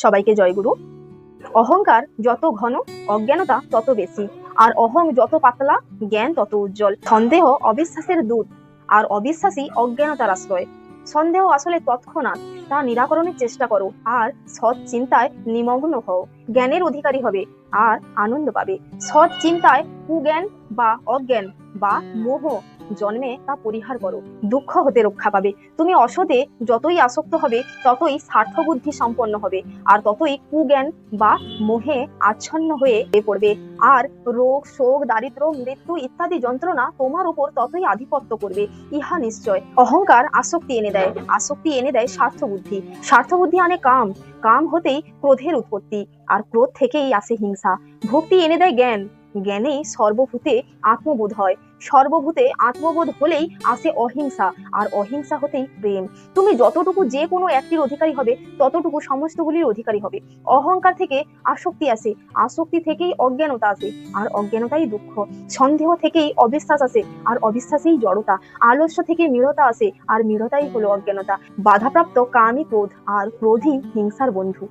সবাইকে জয়গুরু। অহংকার যত ঘন, অজ্ঞানতা তত বেশি। আর অহং যত পাতলা, জ্ঞান তত উজ্জ্বল। সন্দেহ অবিশ্বাসের দূত, আর অবিশ্বাসী অজ্ঞানতার আশ্রয়। সন্দেহ আসলে তৎক্ষণাৎ, তা নিরাকরণের চেষ্টা করো আর সৎ চিন্তায় নিমগ্ন হও। জ্ঞানের অধিকারী হবে আর আনন্দ পাবে। সৎ চিন্তায় কুজ্ঞান বা অজ্ঞান বা মোহ জন্মে তা পরিহার করো, দুঃখ হতে রক্ষা পাবে। তুমি অসতে যতই আসক্ত হবে ততই স্বার্থবুদ্ধি সম্পন্ন হবে, আর ততই কুজ্ঞান বা মোহে আচ্ছন্ন হয়ে পড়বে। আর রোগ, শোক, দারিদ্র, মৃত্যু ইত্যাদি যন্ত্রণা তোমার উপর ততই আধিপত্য করবে, ইহা নিশ্চয়। অহংকার আসক্তি এনে দেয়, আসক্তি এনে দেয় স্বার্থবুদ্ধি, স্বার্থবুদ্ধি আনে কাম, কাম হতেই ক্রোধের উৎপত্তি, আর ক্রোধ থেকেই আসে হিংসা। ভক্তি এনে দেয় জ্ঞান, জ্ঞানেই সর্বভূতে আত্মবোধ হয়, সর্বভূতে আত্মবোধ হলেই আসে অহিংসা, আর অহিংসা হতেই প্রেম। তুমি যতটুকু যে কোনো একটির অধিকারী হবে ততটুকু সমস্তগুলির অধিকারী হবে। অহংকার থেকে আসক্তি আসে, আসক্তি থেকেই অজ্ঞানতা আসে, আর অজ্ঞানতাই দুঃখ। সন্দেহ থেকেই অবিশ্বাস আসে, আর অবিশ্বাসেই জড়তা। আলস্য থেকে মৃঢ়তা আসে, আর মৃঢ়তাই হলো অজ্ঞানতা। বাধাপ্রাপ্ত কামই ক্রোধ, আর ক্রোধই হিংসার বন্ধু।